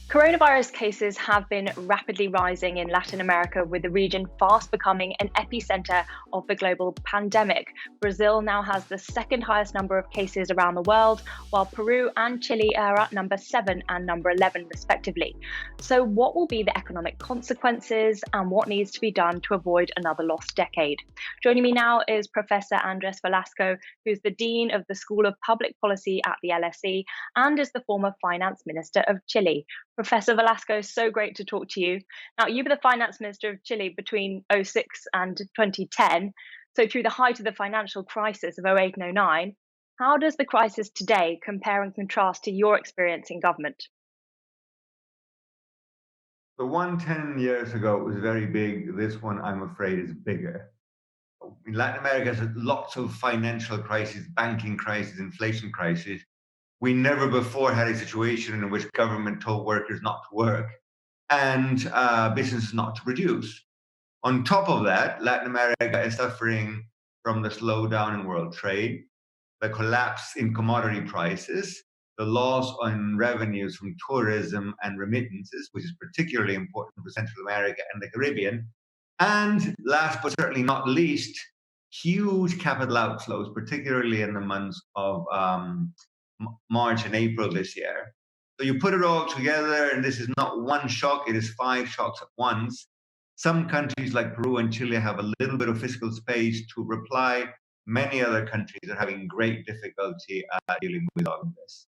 Coronavirus cases have been rapidly rising in Latin America, with the region fast becoming an epicenter of the global pandemic. Brazil now has the second highest number of cases around the world, while Peru and Chile are at number 7 and number 11, respectively. So, what will be the economic consequences and what needs to be done to avoid another lost decade? Joining me now is Professor Andrés Velasco, who's the Dean of the School of Public Policy at the LSE and is the former Finance Minister of Chile. Professor Velasco, so great to talk to you. Now, you were the finance minister of Chile between '06 and 2010. So, through the height of the financial crisis of '08 and '09, how does the crisis today compare and contrast to your experience in government? The one 10 years ago was very big. This one, I'm afraid, is bigger. In Latin America has lots of financial crises, banking crisis, inflation crisis. We never before had a situation in which government told workers not to work and businesses not to produce. On top of that, Latin America is suffering from the slowdown in world trade, the collapse in commodity prices, the loss on revenues from tourism and remittances, which is particularly important for Central America and the Caribbean, and last but certainly not least, huge capital outflows, particularly in the months of March and April this year. So you put it all together, and this is not one shock, it is five shocks at once. Some countries like Peru and Chile have a little bit of fiscal space to reply. Many other countries are having great difficulty dealing with all of this.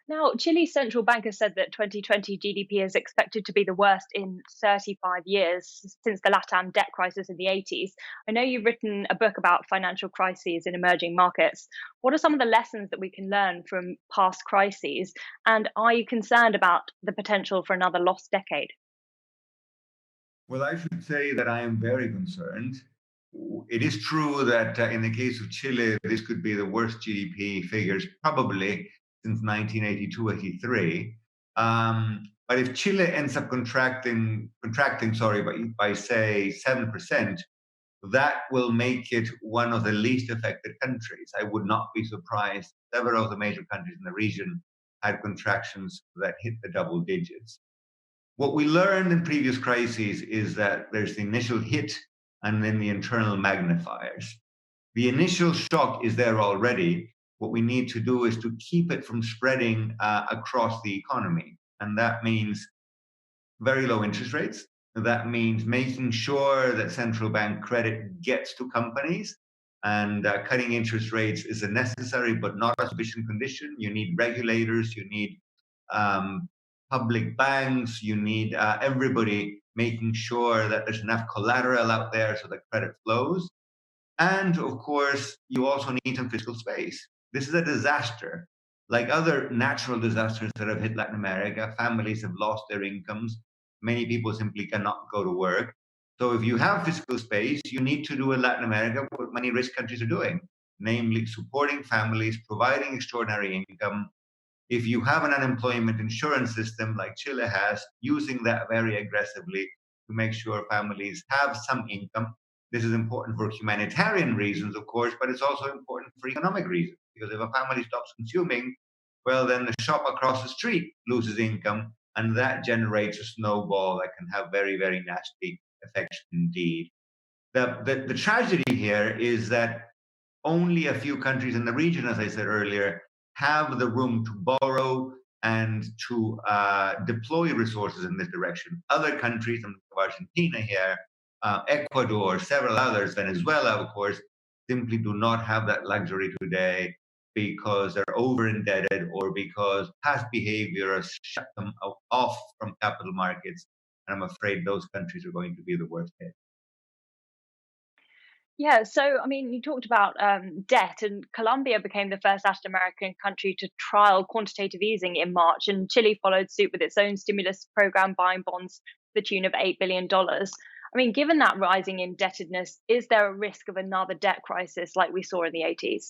Now, Chile's central bank has said that 2020 GDP is expected to be the worst in 35 years since the LATAM debt crisis in the '80s. I know you've written a book about financial crises in emerging markets. What are some of the lessons that we can learn from past crises? And are you concerned about the potential for another lost decade? Well, I should say that I am very concerned. It is true that in the case of Chile, this could be the worst GDP figures probably since 1982-83. But if Chile ends up contracting, sorry, by say 7%, that will make it one of the least affected countries. I would not be surprised. Several of the major countries in the region had contractions that hit the double digits. What we learned in previous crises is that there's the initial hit and then the internal magnifiers. The initial shock is there already. What we need to do is to keep it from spreading across the economy. And that means very low interest rates. That means making sure that central bank credit gets to companies. And cutting interest rates is a necessary but not a sufficient condition. You need regulators, you need um, public banks, you need everybody making sure that there's enough collateral out there so that credit flows. And of course, you also need some fiscal space. This is a disaster. Like other natural disasters that have hit Latin America, families have lost their incomes. Many people simply cannot go to work. So if you have fiscal space, you need to do in Latin America what many rich countries are doing, namely supporting families, providing extraordinary income. If you have an unemployment insurance system like Chile has, using that very aggressively to make sure families have some income. This is important for humanitarian reasons, of course, but it's also important for economic reasons. Because if a family stops consuming, well, then the shop across the street loses income, and that generates a snowball that can have very, very nasty effects indeed. The tragedy here is that only a few countries in the region, as I said earlier, have the room to borrow and to deploy resources in this direction. Other countries, I'm thinking of Argentina here, Ecuador, several others, Venezuela, of course, simply do not have that luxury today because they're over indebted or because past behavior has shut them off from capital markets. And I'm afraid those countries are going to be the worst hit. Yeah, so I mean, you talked about debt, and Colombia became the first Latin American country to trial quantitative easing in March, and Chile followed suit with its own stimulus program, buying bonds to the tune of $8 billion. I mean, given that rising indebtedness, is there a risk of another debt crisis like we saw in the '80s?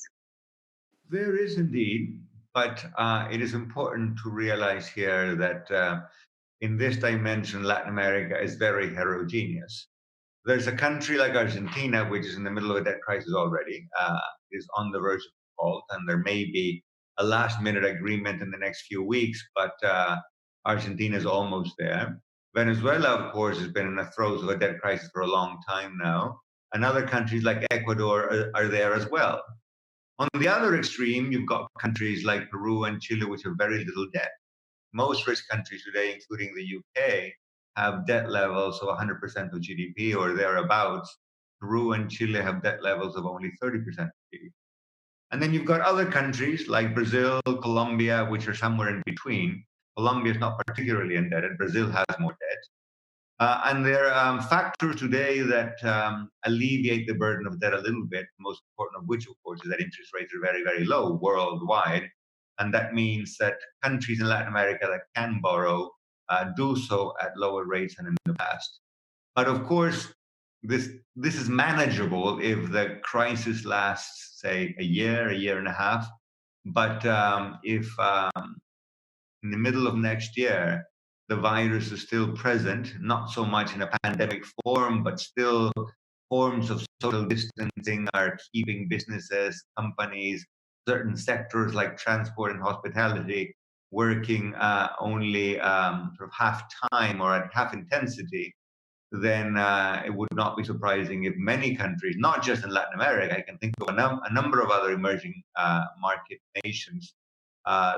There is indeed, but it is important to realize here that in this dimension, Latin America is very heterogeneous. There's a country like Argentina, which is in the middle of a debt crisis already, is on the verge of default, and there may be a last-minute agreement in the next few weeks, but Argentina is almost there. Venezuela, of course, has been in the throes of a debt crisis for a long time now, and other countries like Ecuador are there as well. On the other extreme, you've got countries like Peru and Chile, which have very little debt. Most rich countries today, including the UK, have debt levels of 100% of GDP or thereabouts. Peru and Chile have debt levels of only 30% of GDP. And then you've got other countries like Brazil, Colombia, which are somewhere in between. Colombia is not particularly indebted. Brazil has more debt. And there are factors today that alleviate the burden of debt a little bit, most important of which, of course, is that interest rates are very, very low worldwide. And that means that countries in Latin America that can borrow do so at lower rates than in the past. But of course, this is manageable if the crisis lasts, say, a year and a half. But if in the middle of next year, the virus is still present, not so much in a pandemic form, but still forms of social distancing are keeping businesses, companies, certain sectors like transport and hospitality working only sort of half time or at half intensity, then it would not be surprising if many countries, not just in Latin America, I can think of a number of other emerging market nations,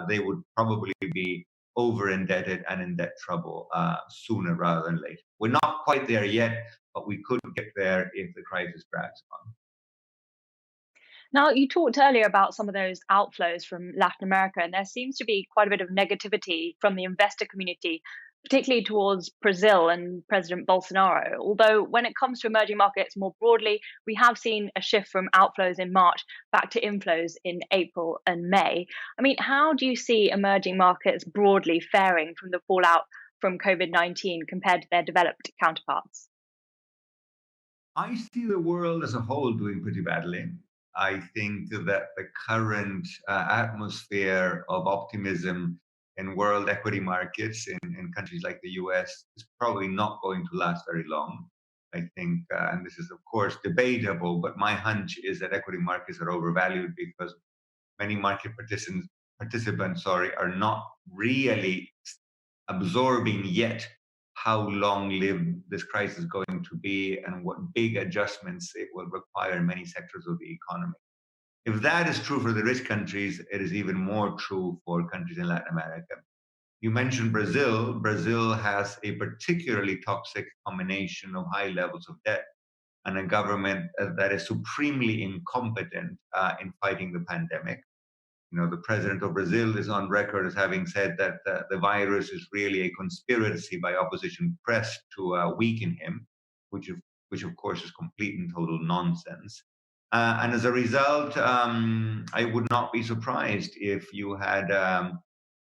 they would probably be over indebted and in debt trouble sooner rather than later. We're not quite there yet, but we could get there if the crisis drags on. Now, you talked earlier about some of those outflows from Latin America, and there seems to be quite a bit of negativity from the investor community, particularly towards Brazil and President Bolsonaro. Although, when it comes to emerging markets more broadly, we have seen a shift from outflows in March back to inflows in April and May. I mean, how do you see emerging markets broadly faring from the fallout from COVID-19 compared to their developed counterparts? I see the world as a whole doing pretty badly. I think that the current atmosphere of optimism in world equity markets in countries like the US is probably not going to last very long. I think, and this is of course debatable, but my hunch is that equity markets are overvalued because many market participants, sorry, are not really absorbing yet how long-lived this crisis is going to be and what big adjustments it will require in many sectors of the economy. If that is true for the rich countries, it is even more true for countries in Latin America. You mentioned Brazil. Brazil has a particularly toxic combination of high levels of debt and a government that is supremely incompetent in fighting the pandemic. You know, the president of Brazil is on record as having said that the virus is really a conspiracy by opposition press to weaken him, which of, which of course is complete and total nonsense. And as a result, I would not be surprised if you had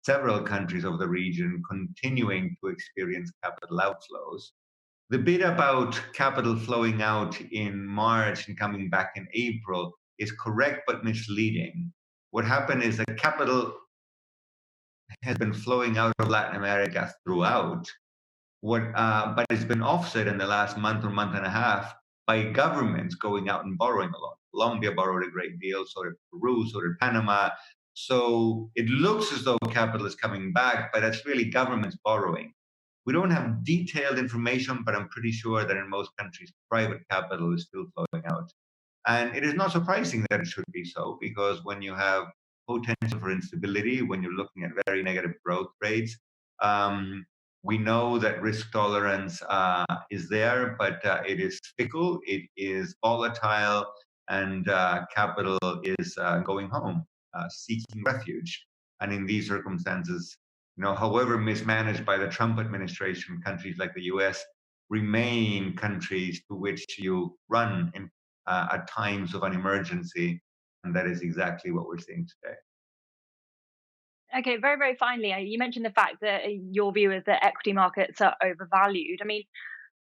several countries of the region continuing to experience capital outflows. The bit about capital flowing out in March and coming back in April is correct but misleading. What happened is that capital has been flowing out of Latin America throughout, but it's been offset in the last month or month and a half by governments going out and borrowing a lot. Colombia borrowed a great deal, so did Peru, so did Panama. So it looks as though capital is coming back, but that's really governments borrowing. We don't have detailed information, but I'm pretty sure that in most countries, private capital is still flowing out. And it is not surprising that it should be so, because when you have potential for instability, when you're looking at very negative growth rates, um, we know that risk tolerance is there, but it is fickle, it is volatile, and capital is going home, seeking refuge. And in these circumstances, you know, however mismanaged by the Trump administration, countries like the US remain countries to which you run in at times of an emergency. And that is exactly what we're seeing today. Okay, very, very finally, you mentioned the fact that your view is that equity markets are overvalued. I mean,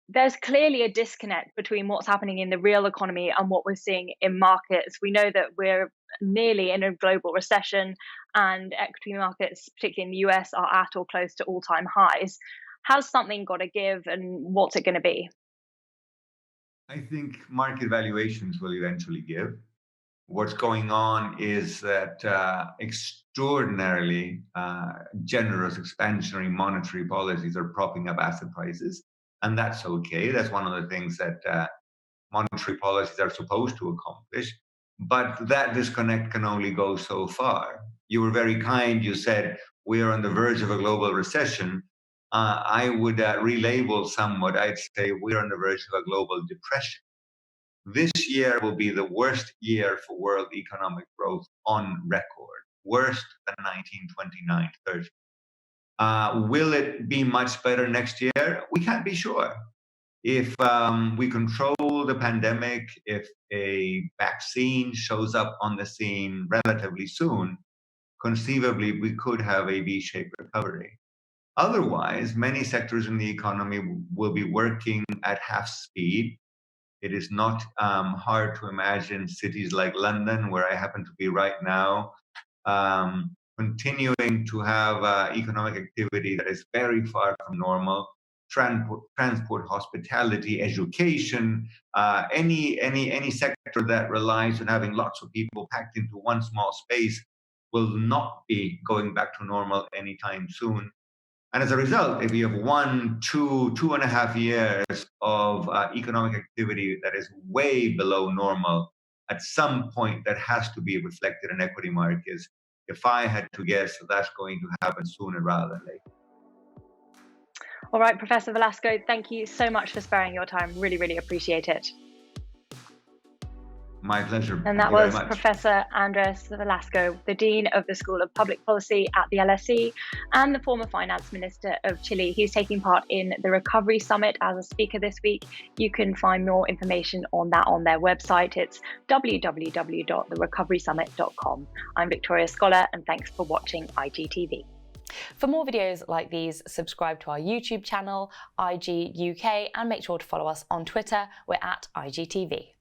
there's clearly a disconnect between what's happening in the real economy and what we're seeing in markets. We know that we're nearly in a global recession, and equity markets, particularly in the US, are at or close to all-time highs. Has something got to give, and what's it going to be? I think market valuations will eventually give. What's going on is that extraordinarily generous expansionary monetary policies are propping up asset prices, and that's okay. That's one of the things that monetary policies are supposed to accomplish. But that disconnect can only go so far. You were very kind. You said we are on the verge of a global recession. I would relabel somewhat. I'd say we're on the verge of a global depression. This year will be the worst year for world economic growth on record, worse than 1929-30. Will it be much better next year? We can't be sure. If we control the pandemic, if a vaccine shows up on the scene relatively soon, conceivably we could have a V-shaped recovery. Otherwise, many sectors in the economy will be working at half speed. It is not hard to imagine cities like London, where I happen to be right now, continuing to have economic activity that is very far from normal. Transport, hospitality, education, any sector that relies on having lots of people packed into one small space will not be going back to normal anytime soon. And as a result, if you have 1, 2, 2.5 years of economic activity that is way below normal, at some point that has to be reflected in equity markets. If I had to guess, that's going to happen sooner rather than later. All right, Professor Velasco, thank you so much for sparing your time. Really, really appreciate it. My pleasure. And that was Professor Andrés Velasco, the Dean of the School of Public Policy at the LSE and the former Finance Minister of Chile. He's taking part in the Recovery Summit as a speaker this week. You can find more information on that on their website. It's www.therecoverysummit.com. I'm Victoria Scholar, and thanks for watching IGTV. For more videos like these, subscribe to our YouTube channel, IG UK, and make sure to follow us on Twitter. We're at IGTV.